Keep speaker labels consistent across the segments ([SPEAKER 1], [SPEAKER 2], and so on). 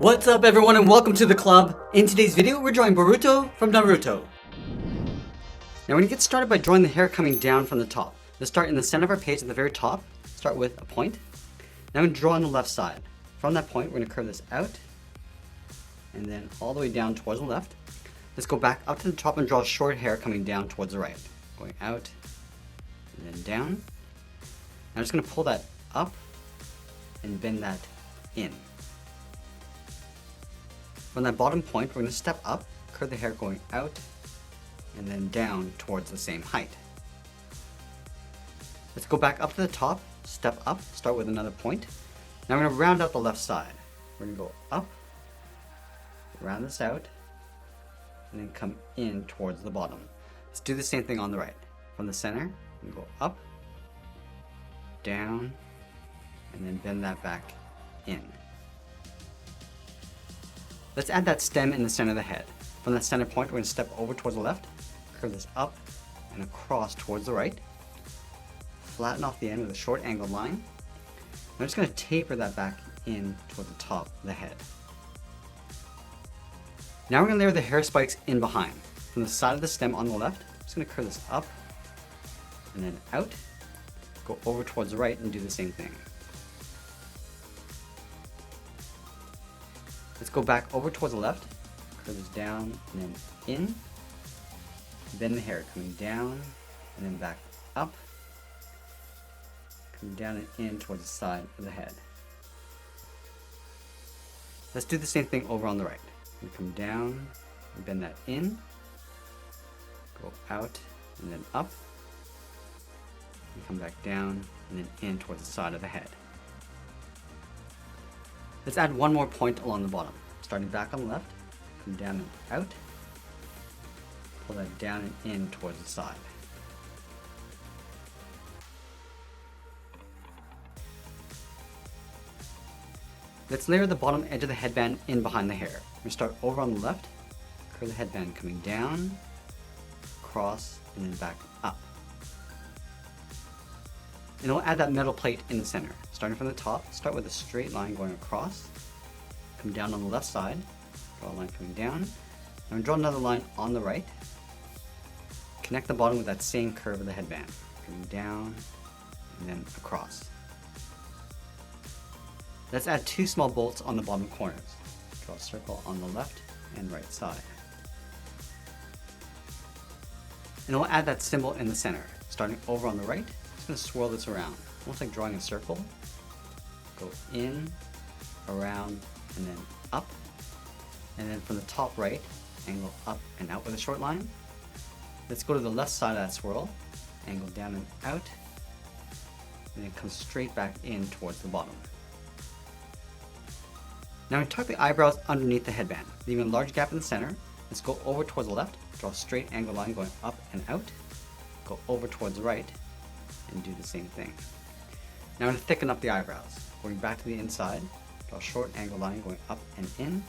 [SPEAKER 1] What's up everyone and welcome to the club. In today's video we're drawing Boruto from Naruto. Now we're going to get started by drawing the hair coming down from the top. Let's start in the center of our page at the very top. Start with a point. Now I'm going to draw on the left side. From that point we're going to curve this out and then all the way down towards the left. Let's go back up to the top and draw short hair coming down towards the right. Going out and then down. Now I'm just going to pull that up and bend that in. From that bottom point, we're going to step up, curve the hair going out, and then down towards the same height. Let's go back up to the top, step up, start with another point. Now we're going to round out the left side. We're going to go up, round this out, and then come in towards the bottom. Let's do the same thing on the right. From the center, we go up, down, and then bend that back in. Let's add that stem in the center of the head. From that center point, we're going to step over towards the left, curve this up and across towards the right, flatten off the end with a short angled line. I'm just going to taper that back in toward the top of the head. Now we're going to layer the hair spikes in behind. From the side of the stem on the left, I'm just going to curve this up and then out, go over towards the right and do the same thing. Let's go back over towards the left, curve this down and then in, bend the hair coming down and then back up, coming down and in towards the side of the head. Let's do the same thing over on the right. We come down and bend that in, go out and then up, and come back down and then in towards the side of the head. Let's add one more point along the bottom. Starting back on the left, come down and out, pull that down and in towards the side. Let's layer the bottom edge of the headband in behind the hair. We start over on the left, curve the headband coming down, across, and then back up. And we'll add that metal plate in the center. Starting from the top, start with a straight line going across, come down on the left side, draw a line coming down, and draw another line on the right, connect the bottom with that same curve of the headband, coming down and then across. Let's add two small bolts on the bottom corners. Draw a circle on the left and right side. And we'll add that symbol in the center. Starting over on the right, just going to swirl this around, almost like drawing a circle. Go in, around, and then up. And then from the top right, angle up and out with a short line. Let's go to the left side of that swirl, angle down and out, and then come straight back in towards the bottom. Now we tuck the eyebrows underneath the headband, leaving a large gap in the center. Let's go over towards the left, draw a straight angle line going up and out, go over towards the right, and do the same thing. Now I'm going to thicken up the eyebrows. Going back to the inside, draw a short angle line going up and in,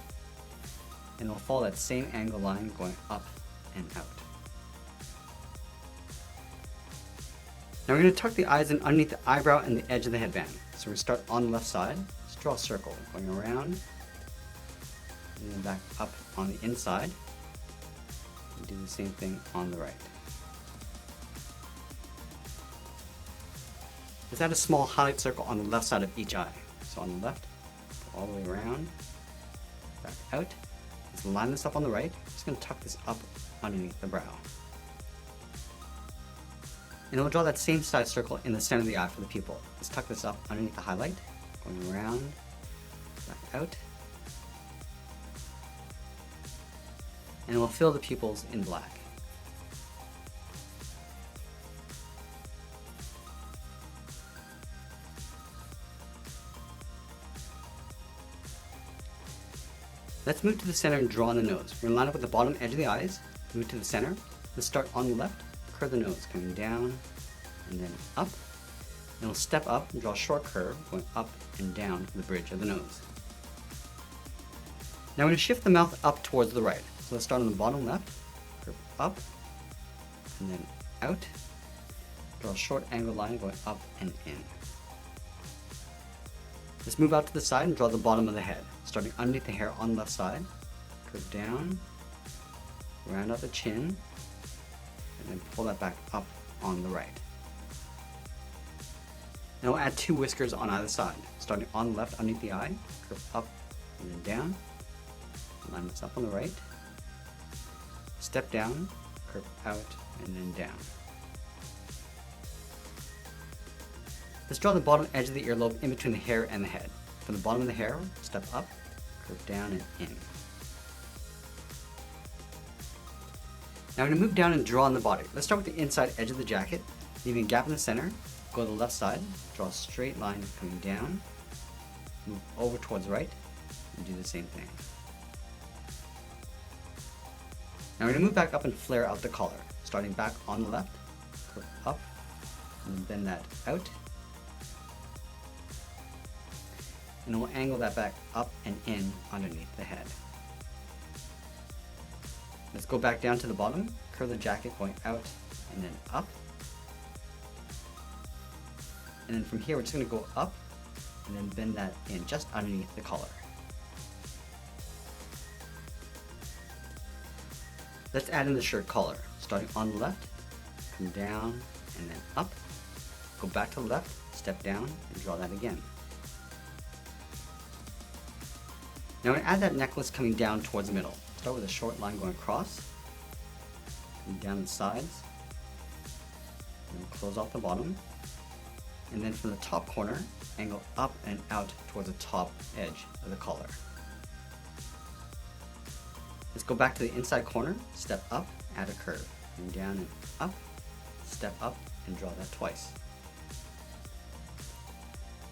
[SPEAKER 1] and we'll follow that same angle line going up and out. Now we're going to tuck the eyes in underneath the eyebrow and the edge of the headband. So we start on the left side, just draw a circle going around, and then back up on the inside, and do the same thing on the right. Let's add a small highlight circle on the left side of each eye. So on the left, all the way around, back out. Let's line this up on the right. Just going to tuck this up underneath the brow. And we'll draw that same size circle in the center of the eye for the pupil. Let's tuck this up underneath the highlight, going around, back out. And we'll fill the pupils in black. Let's move to the center and draw on the nose. We're going to line up with the bottom edge of the eyes, move to the center. Let's start on the left, curve the nose, coming down and then up. And we'll step up and draw a short curve, going up and down to the bridge of the nose. Now we're going to shift the mouth up towards the right. So let's start on the bottom left, curve up and then out. Draw a short angled line going up and in. Let's move out to the side and draw the bottom of the head. starting underneath the hair on the left side, curve down, round out the chin, and then pull that back up on the right. Now we'll add 2 whiskers on either side, starting on the left underneath the eye, curve up and then down, line this up on the right, step down, curve out, and then down. Let's draw the bottom edge of the earlobe in between the hair and the head. From the bottom of the hair, step up, curve down and in. Now I'm going to move down and draw on the body. Let's start with the inside edge of the jacket, leaving a gap in the center, go to the left side, draw a straight line coming down, move over towards right, and do the same thing. Now we're going to move back up and flare out the collar, starting back on the left, curve up, and then bend that out, and we'll angle that back up and in underneath the head. Let's go back down to the bottom, curve the jacket going out and then up. And then from here we're just going to go up and then bend that in just underneath the collar. Let's add in the shirt collar, starting on the left, come down and then up, go back to the left, step down and draw that again. Now I'm going to add that necklace coming down towards the middle. Start with a short line going across, and down the sides, and close off the bottom, and then from the top corner, angle up and out towards the top edge of the collar. Let's go back to the inside corner, step up, add a curve, and down and up, step up, and draw that twice.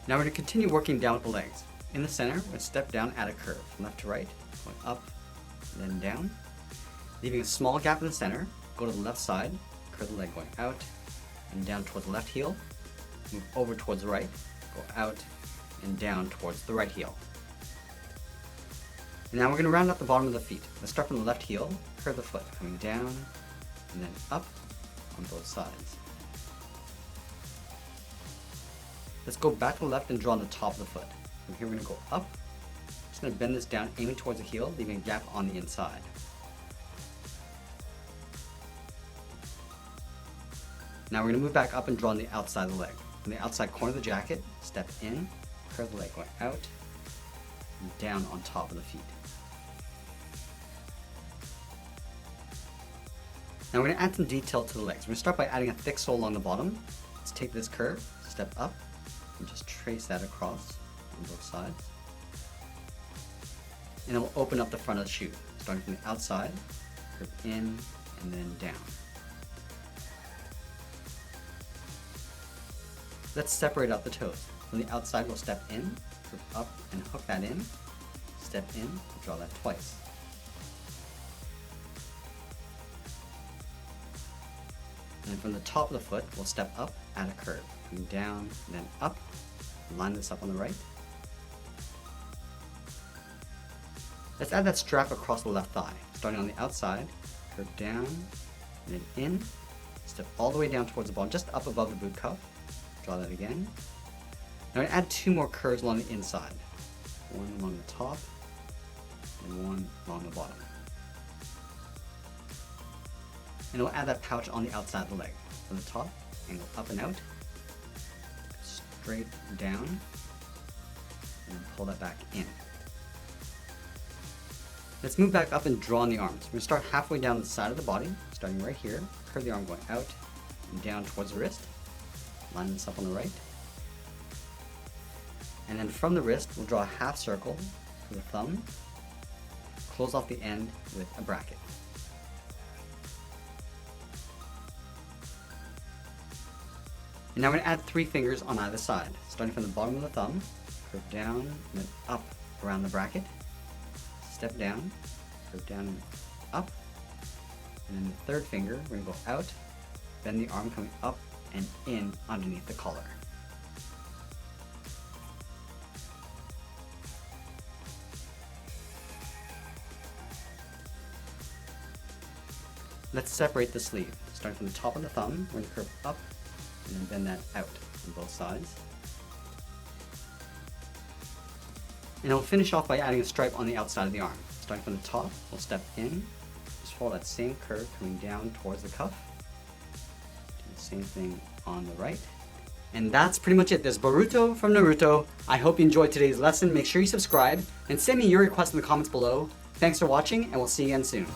[SPEAKER 1] Now we're going to continue working down with the legs. In the center, we're going to step down, add a curve, from left to right, going up, then down, leaving a small gap in the center, go to the left side, curve the leg going out and down towards the left heel, move over towards the right, go out and down towards the right heel. And now we're going to round out the bottom of the feet. Let's start from the left heel, curve the foot, coming down and then up on both sides. Let's go back to the left and draw on the top of the foot. From here we're going to go up. Just going to bend this down, aiming towards the heel, leaving a gap on the inside. Now we're going to move back up and draw on the outside of the leg. From the outside corner of the jacket, step in, curve the leg going out, and down on top of the feet. Now we're going to add some detail to the legs. We're going to start by adding a thick sole along the bottom. Let's take this curve, step up, and just trace that across on both sides. And then we'll open up the front of the shoe, starting from the outside, curve in, and then down. Let's separate out the toes. From the outside, we'll step in, curve up, and hook that in, step in, draw that twice. And then from the top of the foot, we'll step up, add a curve, coming down, and then up, line this up on the right. Let's add that strap across the left thigh, starting on the outside, curve down, and then in, step all the way down towards the bottom, just up above the boot cuff, draw that again. Now I'm going to add 2 more curves along the inside, one along the top, and one along the bottom. And we'll add that pouch on the outside of the leg. From the top, angle up and out, straight down, and then pull that back in. Let's move back up and draw on the arms. We're going to start halfway down the side of the body, starting right here, curve the arm going out and down towards the wrist, line this up on the right. And then from the wrist, we'll draw a half circle for the thumb, close off the end with a bracket. And now we're going to add 3 fingers on either side, starting from the bottom of the thumb, curve down, and then up around the bracket, step down, curve down and up, and then the 3rd finger, we're going to go out, bend the arm coming up and in underneath the collar. Let's separate the sleeve. Starting from the top of the thumb, we're going to curve up and then bend that out on both sides. And we'll finish off by adding a stripe on the outside of the arm. Starting from the top, we'll step in, just follow that same curve coming down towards the cuff. Do the same thing on the right. And that's pretty much it. There's Boruto from Naruto. I hope you enjoyed today's lesson. Make sure you subscribe and send me your requests in the comments below. Thanks for watching, and we'll see you again soon.